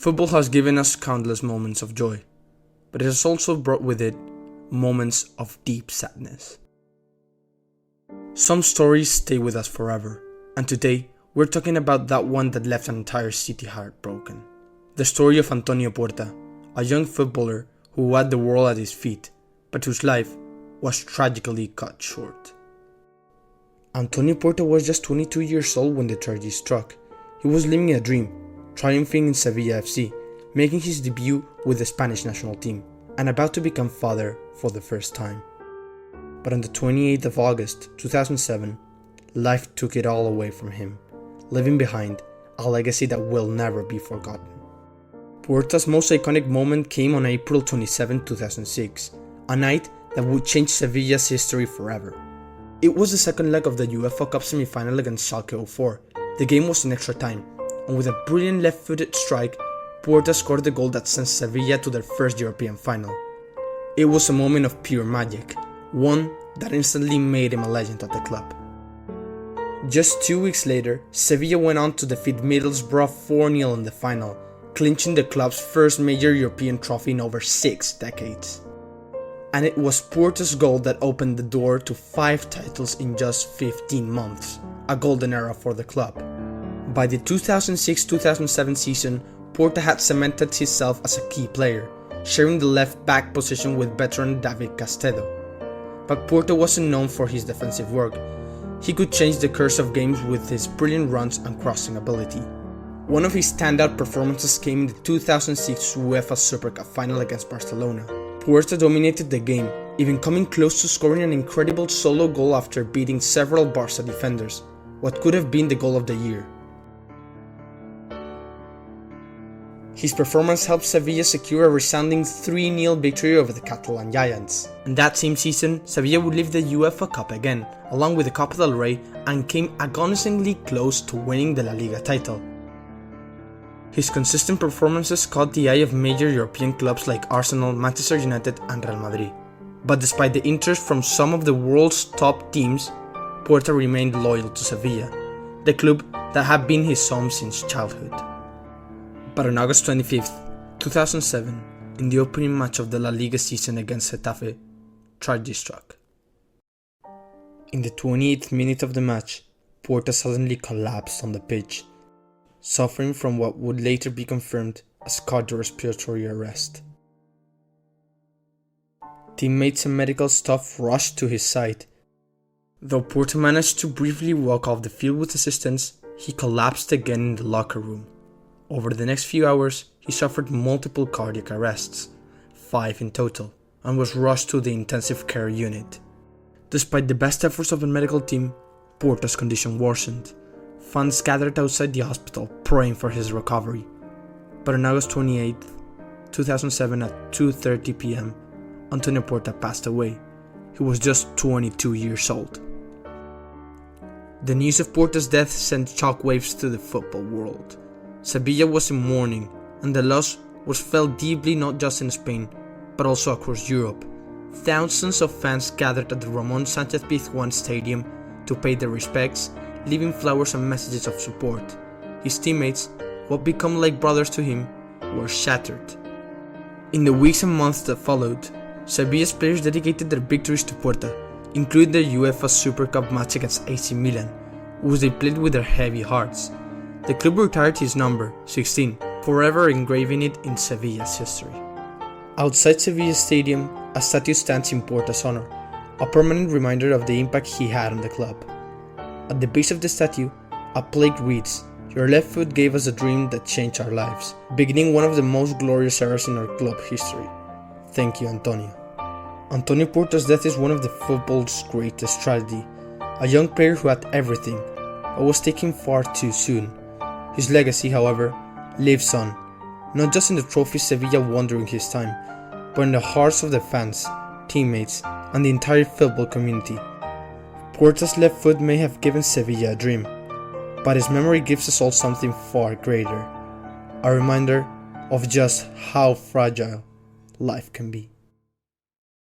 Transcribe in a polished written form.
Football has given us countless moments of joy, but it has also brought with it moments of deep sadness. Some stories stay with us forever, and today we're talking about that one that left an entire city heartbroken. The story of Antonio Puerta, a young footballer who had the world at his feet, but whose life was tragically cut short. Antonio Puerta was just 22 years old when the tragedy struck. He was living a dream, triumphing in Sevilla FC, making his debut with the Spanish national team, and about to become father for the first time. But on the 28th of August 2007, life took it all away from him, leaving behind a legacy that will never be forgotten. Puerta's most iconic moment came on April 27, 2006, a night that would change Sevilla's history forever. It was the second leg of the UEFA Cup semi-final against Schalke 04. The game was in extra time, and with a brilliant left-footed strike, Puerta scored the goal that sent Sevilla to their first European final. It was a moment of pure magic, one that instantly made him a legend at the club. Just 2 weeks later, Sevilla went on to defeat Middlesbrough 4-0 in the final, clinching the club's first major European trophy in over 6 decades. And it was Puerta's goal that opened the door to 5 titles in just 15 months, a golden era for the club. By the 2006-2007 season, Puerta had cemented himself as a key player, sharing the left-back position with veteran David Castedo. But Puerta wasn't known for his defensive work. He could change the course of games with his brilliant runs and crossing ability. One of his standout performances came in the 2006 UEFA Super Cup final against Barcelona. Puerta dominated the game, even coming close to scoring an incredible solo goal after beating several Barca defenders, what could have been the goal of the year. His performance helped Sevilla secure a resounding 3-0 victory over the Catalan Giants. And that same season, Sevilla would lift the UEFA Cup again, along with the Copa del Rey, and came agonizingly close to winning the La Liga title. His consistent performances caught the eye of major European clubs like Arsenal, Manchester United and Real Madrid. But despite the interest from some of the world's top teams, Puerta remained loyal to Sevilla, the club that had been his home since childhood. But on August 25, 2007, in the opening match of the La Liga season against Getafe, tragedy struck. In the 28th minute of the match, Puerta suddenly collapsed on the pitch, suffering from what would later be confirmed as cardiorespiratory arrest. Teammates and medical staff rushed to his side. Though Puerta managed to briefly walk off the field with assistance, he collapsed again in the locker room. Over the next few hours, he suffered multiple cardiac arrests, 5 in total, and was rushed to the intensive care unit. Despite the best efforts of the medical team, Puerta's condition worsened. Fans gathered outside the hospital praying for his recovery. But on August 28, 2007 at 2:30 p.m., Antonio Puerta passed away. He was just 22 years old. The news of Puerta's death sent shockwaves through the football world. Sevilla was in mourning, and the loss was felt deeply not just in Spain, but also across Europe. Thousands of fans gathered at the Ramon Sánchez Pizjuán Stadium to pay their respects, leaving flowers and messages of support. His teammates, who had become like brothers to him, were shattered. In the weeks and months that followed, Sevilla's players dedicated their victories to Puerta, including the UEFA Super Cup match against AC Milan, which they played with their heavy hearts. The club retired his number, 16, forever engraving it in Sevilla's history. Outside Sevilla's stadium, a statue stands in Puerta's honor, a permanent reminder of the impact he had on the club. At the base of the statue, a plaque reads, "Your left foot gave us a dream that changed our lives," beginning one of the most glorious eras in our club history. Thank you, Antonio. Antonio Puerta's death is one of the football's greatest tragedy. A young player who had everything, but was taken far too soon. His legacy, however, lives on, not just in the trophies Sevilla won during his time, but in the hearts of the fans, teammates, and the entire football community. Puerta's left foot may have given Sevilla a dream, but his memory gives us all something far greater, a reminder of just how fragile life can be.